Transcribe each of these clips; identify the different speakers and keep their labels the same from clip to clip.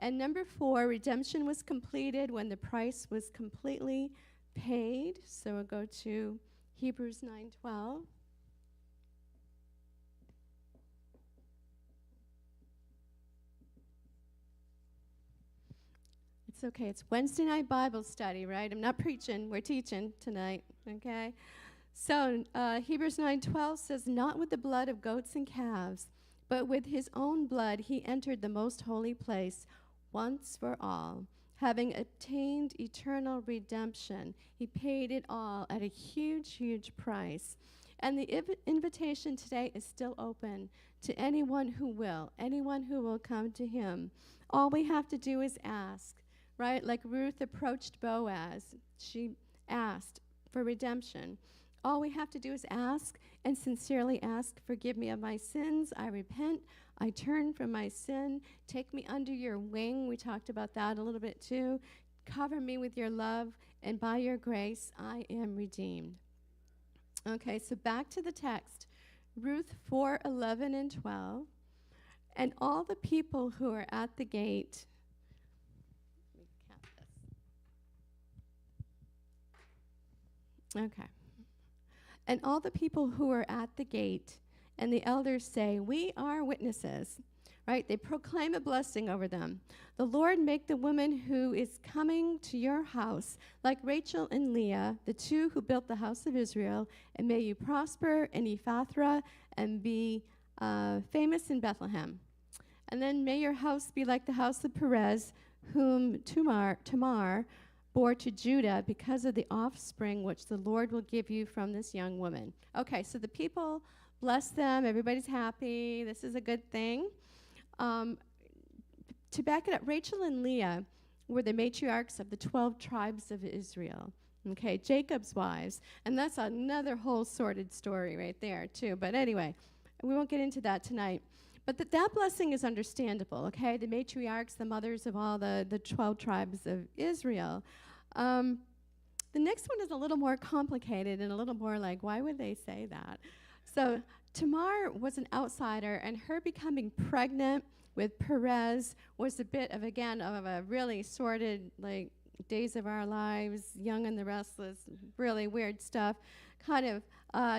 Speaker 1: And number 4, redemption was completed when the price was completely paid. So we'll go to Hebrews 9:12. It's okay. It's Wednesday night Bible study, right? I'm not preaching. We're teaching tonight, okay? So Hebrews 9:12 says, "Not with the blood of goats and calves, but with his own blood he entered the most holy place once for all, having obtained eternal redemption." He paid it all at a huge, huge price. And the invitation today is still open to anyone who will come to him. All we have to do is ask. Right? Like Ruth approached Boaz. She asked for redemption. All we have to do is ask and sincerely ask, "Forgive me of my sins. I repent. I turn from my sin. Take me under your wing." We talked about that a little bit too. "Cover me with your love, and by your grace I am redeemed." Okay, so back to the text. Ruth 4:11 and 12. "And all the people who are at the gate..." Okay. "And all the people who are at the gate and the elders say, 'We are witnesses,'" right? They proclaim a blessing over them. "The Lord make the woman who is coming to your house like Rachel and Leah, the two who built the house of Israel, and may you prosper in Ephrathah and be famous in Bethlehem. And then may your house be like the house of Perez, whom Tamar bore to Judah because of the offspring which the Lord will give you from this young woman." Okay, so the people bless them. Everybody's happy. This is a good thing. To back it up, Rachel and Leah were the matriarchs of the 12 tribes of Israel. Okay, Jacob's wives. And that's another whole sordid story right there, too. But anyway, we won't get into that tonight. But that blessing is understandable, okay? The matriarchs, the mothers of all the 12 tribes of Israel. The next one is a little more complicated and a little more like, why would they say that? So Tamar was an outsider, and her becoming pregnant with Perez was a bit of, again, of a really sordid, like, Days of Our Lives, Young and the Restless, really weird stuff, kind of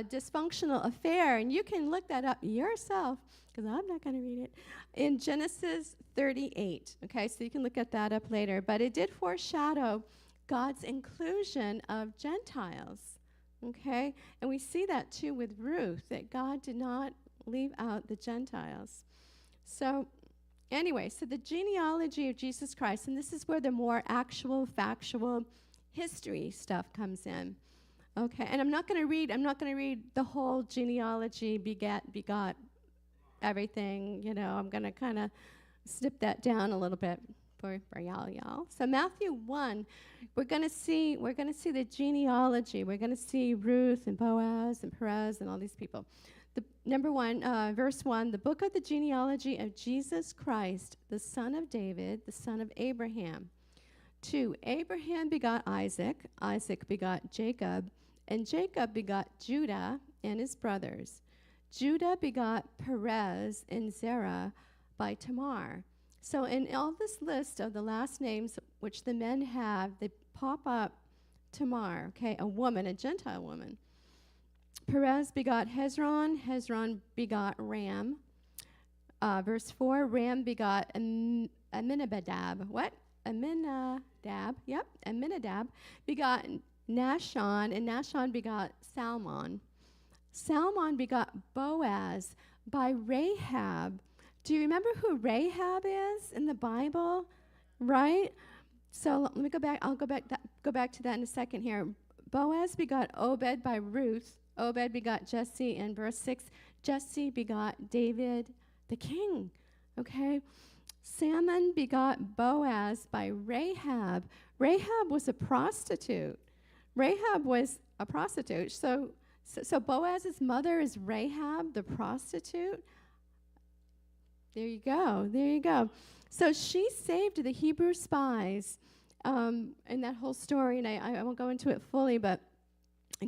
Speaker 1: dysfunctional affair. And you can look that up yourself, because I'm not going to read it, in Genesis 38. Okay, so you can look at that up later. But it did foreshadow God's inclusion of Gentiles. Okay, and we see that too with Ruth, that God did not leave out the Gentiles. So anyway, so the genealogy of Jesus Christ, and this is where the more actual, factual history stuff comes in. Okay, and I'm not going to read the whole genealogy, begot, everything. You know, I'm going to kind of snip that down a little bit for y'all. So Matthew 1, we're going to see the genealogy. We're going to see Ruth and Boaz and Perez and all these people. Verse 1, "The book of the genealogy of Jesus Christ, the son of David, the son of Abraham. 2, Abraham begot Isaac, Isaac begot Jacob, and Jacob begot Judah and his brothers. Judah begot Perez and Zerah by Tamar." So in all this list of the last names which the men have, they pop up Tamar, okay, a woman, a Gentile woman. "Perez begot Hezron, Hezron begot Ram." Verse 4, "Ram begot Aminadab." What? Aminadab, yep, Aminadab begot Nahshon, and Nahshon begot Salmon. Salmon begot Boaz by Rahab. Do you remember who Rahab is in the Bible? Right? So let me go back. I'll go back to that in a second here. Boaz begot Obed by Ruth. Obed begot Jesse. And verse 6, Jesse begot David the king. Okay? Salmon begot Boaz by Rahab. Rahab was a prostitute. So Boaz's mother is Rahab, the prostitute. There you go. So she saved the Hebrew spies in that whole story, and I won't go into it fully, but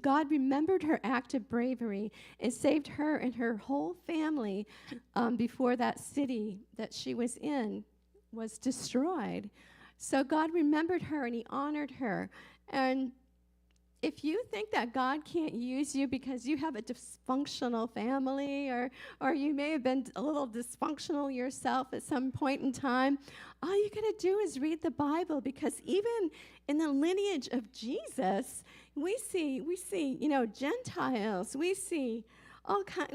Speaker 1: God remembered her act of bravery and saved her and her whole family before that city that she was in was destroyed. So God remembered her and he honored her. And if you think that God can't use you because you have a dysfunctional family, or you may have been a little dysfunctional yourself at some point in time, all you got to do is read the Bible, because even in the lineage of Jesus, we see, Gentiles, we see all kind,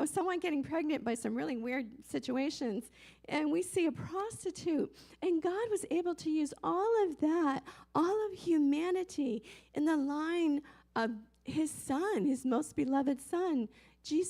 Speaker 1: someone getting pregnant by some really weird situations, and we see a prostitute, and God was able to use all of that, all of humanity, in the line of his son, his most beloved son, Jesus.